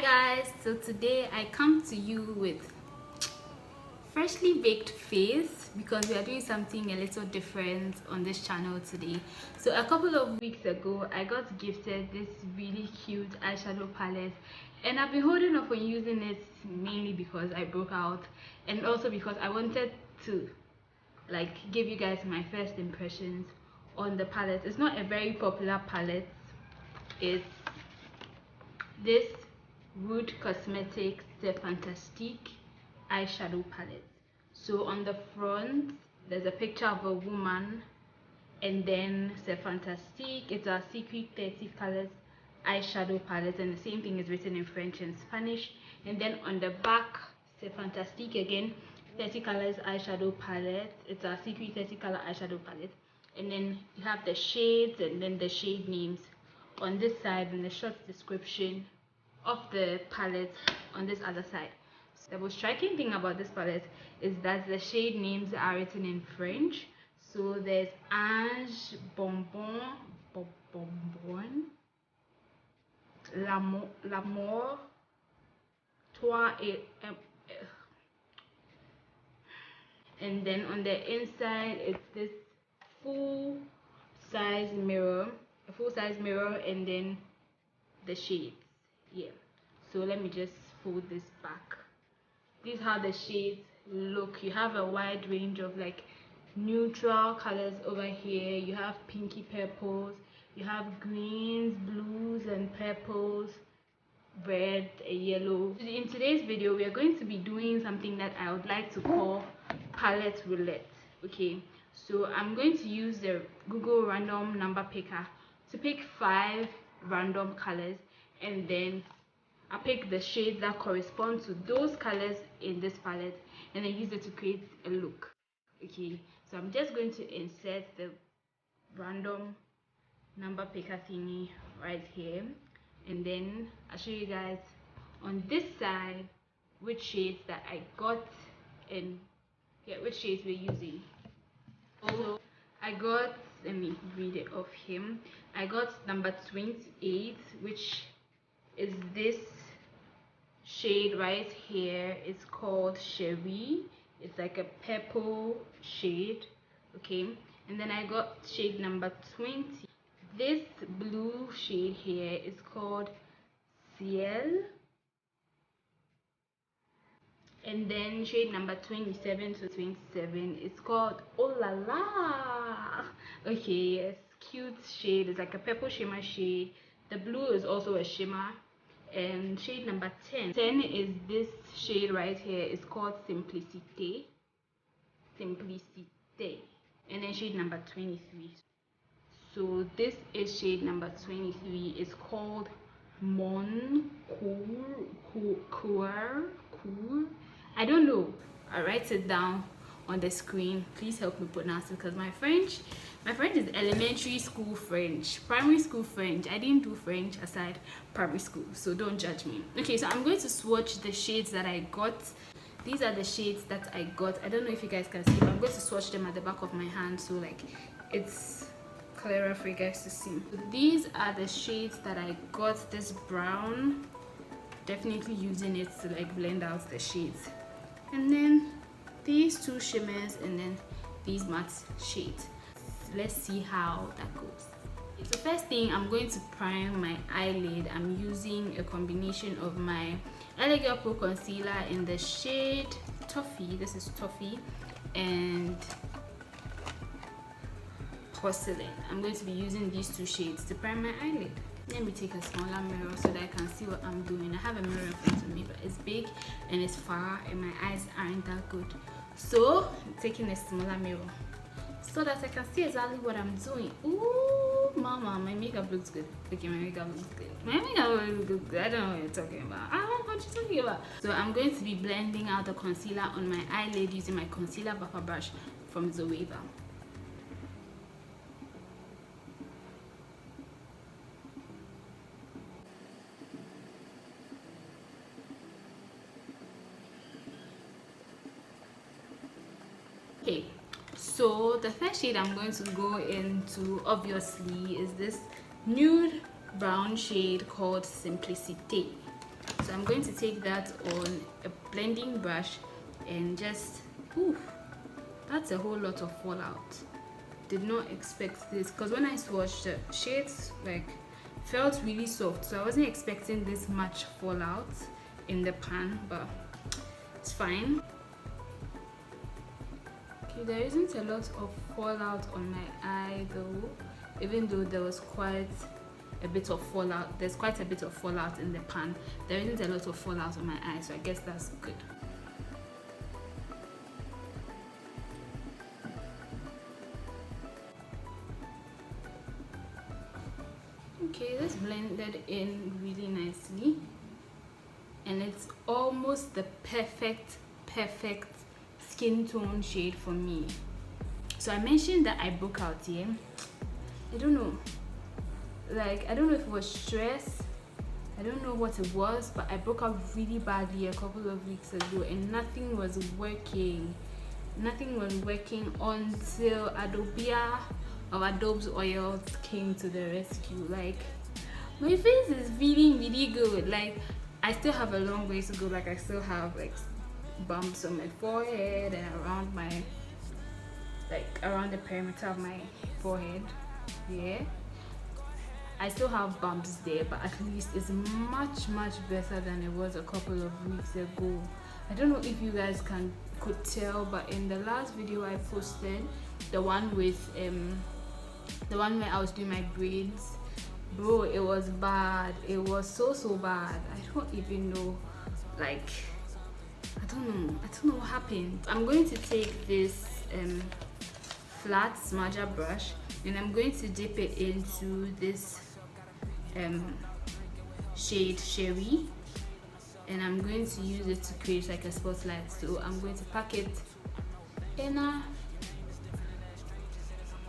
Guys, so today I come to you with freshly baked face because we are doing something a little different on this channel today. So a couple of weeks ago I got gifted this really cute eyeshadow palette, and I've been holding off on using it mainly because I broke out, and also because I wanted to give you guys my first impressions on the palette. It's not a very popular palette. It's this Wood Cosmetics the Fantastique Eyeshadow palette. So on the front there's a picture of a woman, and then the Fantastique, it's a secret 30 colors eyeshadow palette, and the same thing is written in French and Spanish. And then on the back, the Fantastique again, 30 colors eyeshadow palette. It's a secret 30 color eyeshadow palette, and then you have the shades and then the shade names on this side and the short description of the palette on this other side. So the most striking thing about this palette is that the shade names are written in French. So there's Ange, Bonbon, L'amour, Toi et and then on the inside it's this full-size mirror, and then the shades. Yeah, so let me just fold this back. This is how the shades look. You have a wide range of neutral colors over here. You have pinky purples, you have greens, blues and purples, red and yellow. In today's video we are going to be doing something that I would like to call palette roulette. Okay, so I'm going to use the Google random number picker to pick 5 random colors, and then I pick the shades that correspond to those colors in this palette, and then use it to create a look. Okay, so I'm just going to insert the random number picker thingy right here, and then I'll show you guys on this side which shades that I got and which shades we're using. So I got, let me read it off him. I got number 28, which is this shade right here. It's called Cherry. It's like a purple shade. Okay, and then I got shade number 20. This blue shade here is called Ciel, and then shade number 27 to 27 is called Oh La La. Okay, yes, cute shade. It's like a purple shimmer shade. The blue is also a shimmer. And shade number 10 is this shade right here. It's called Simplicité. And then shade number 23. So this is shade number 23. It's called Mon Coeur. I don't know. I'll write it down on the screen. Please help me pronounce it, because my French is elementary school French, primary school French. I didn't do French aside primary school, so don't judge me. Okay, so I'm going to swatch the shades that I got. These are the shades that I got. I don't know if you guys can see, but I'm going to swatch them at the back of my hand so it's clearer for you guys to see. So these are the shades that I got. This brown, definitely using it to blend out the shades, and then these 2 shimmers, and then these matte shades. Let's see how that goes. So first thing, I'm going to prime my eyelid. I'm using a combination of my LA Girl Pro concealer in the shade Toffee. This is Toffee, and Porcelain. I'm going to be using these 2 shades to prime my eyelid. Let me take a smaller mirror so that I can see what I'm doing. I have a mirror in front of me, but it's big and it's far and my eyes aren't that good. So I'm taking a smaller mirror so that I can see exactly what I'm doing. Ooh, mama, my makeup looks good. Okay, my makeup looks good. My makeup looks good. I don't know what you're talking about. I don't know what you're talking about. So I'm going to be blending out the concealer on my eyelid using my concealer buffer brush from Zoeva. Okay, so the first shade I'm going to go into obviously is this nude brown shade called Simplicité. So So I'm going to take that on a blending brush and just, ooh, that's a whole lot of fallout. Did not expect this, because when I swatched, the shades like felt really soft, so I wasn't expecting this much fallout in the pan, but it's fine. Okay, there isn't a lot of fallout on my eye though, even though there was quite a bit of fallout. There's quite a bit of fallout in the pan. There isn't a lot of fallout on my eye, so I guess that's good. Okay, this blended in really nicely, and it's almost the perfect skin tone shade for me. So I mentioned that I broke out here. I don't know, like I don't know if it was stress, I don't know what it was, but I broke out really badly a couple of weeks ago, and nothing was working until Adobia of Adobe's oils came to the rescue. Like, my face is feeling really good. Like, I still have a long way to go. Like, I still have like bumps on my forehead and around my, like around the perimeter of my forehead. Yeah, I still have bumps there, but at least it's much better than it was a couple of weeks ago. I don't know if you guys could tell, but in the last video I posted, the one with the one where I was doing my braids, bro, it was bad. It was so bad. I don't even know, like I don't know what happened. I'm going to take this flat smudger brush, and I'm going to dip it into this shade Sherry, and I'm going to use it to create like a spotlight. So I'm going to pack it inner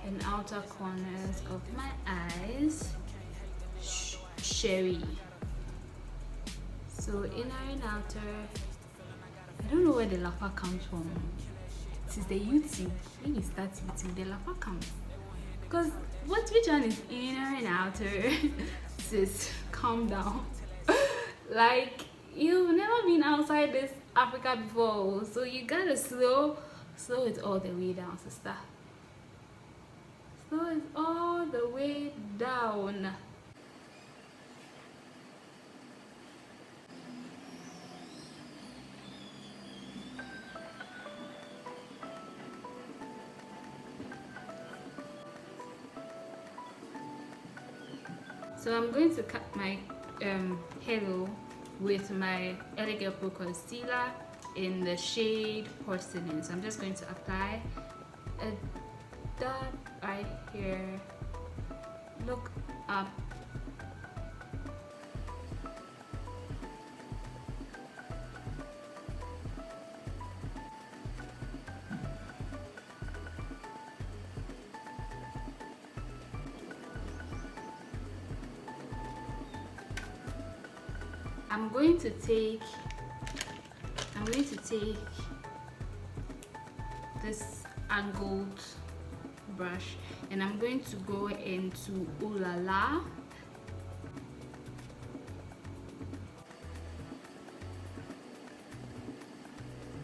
and outer corners of my eyes. Sherry. So inner and outer. I don't know where the lapa comes from. Since the YouTube, when you start YouTube, the lapa comes. Because which one is inner and outer? Sis, calm down. Like, you've never been outside this Africa before, so you gotta slow it all the way down, sister. Slow it all the way down. So I'm going to cut my halo with my Elegant Pro Concealer in the shade Porcelain. So I'm just going to apply a dab right here. Look up. I'm going to take this angled brush, and I'm going to go into Ooh La La.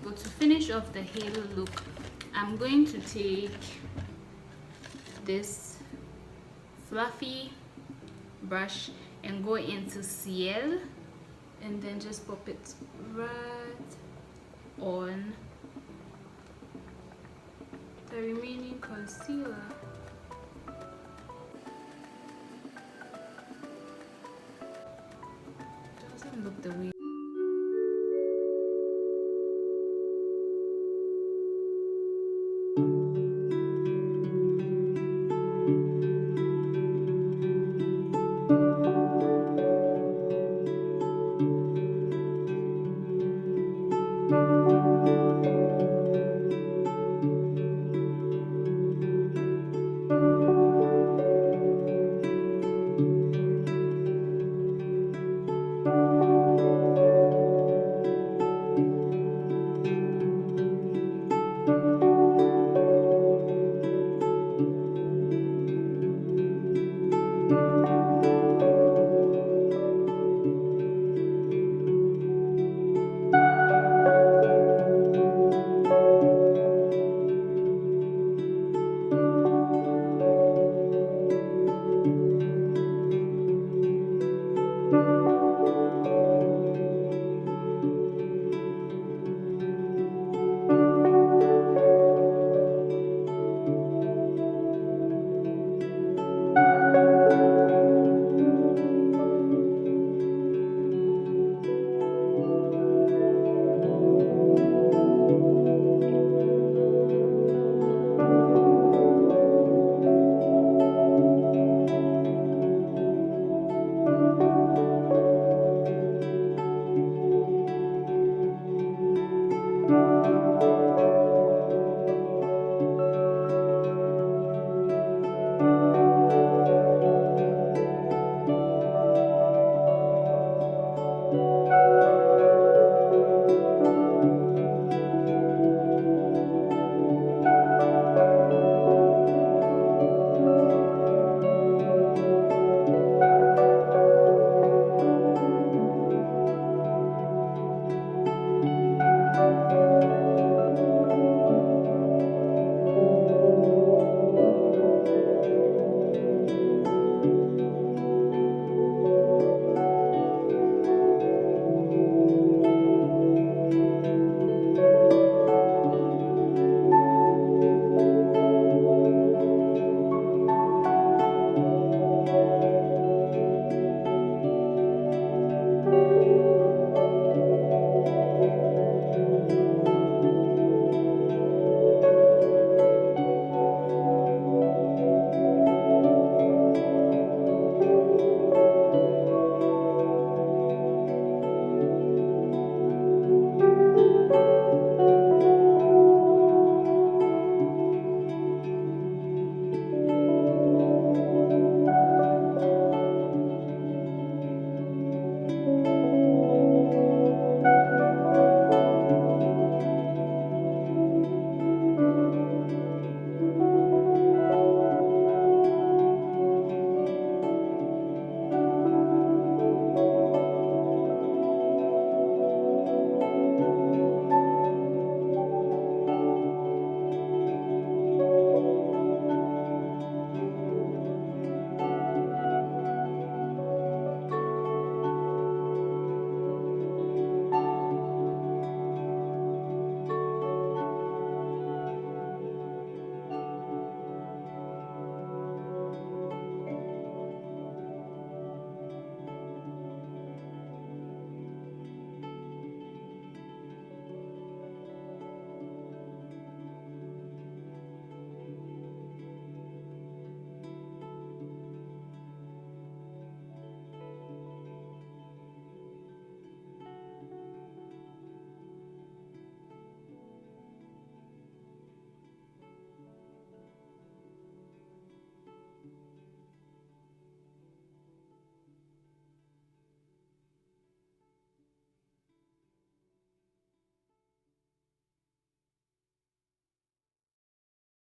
But to finish off the halo look, I'm going to take this fluffy brush and go into Ciel, and then just pop it right on the remaining concealer. Doesn't look the way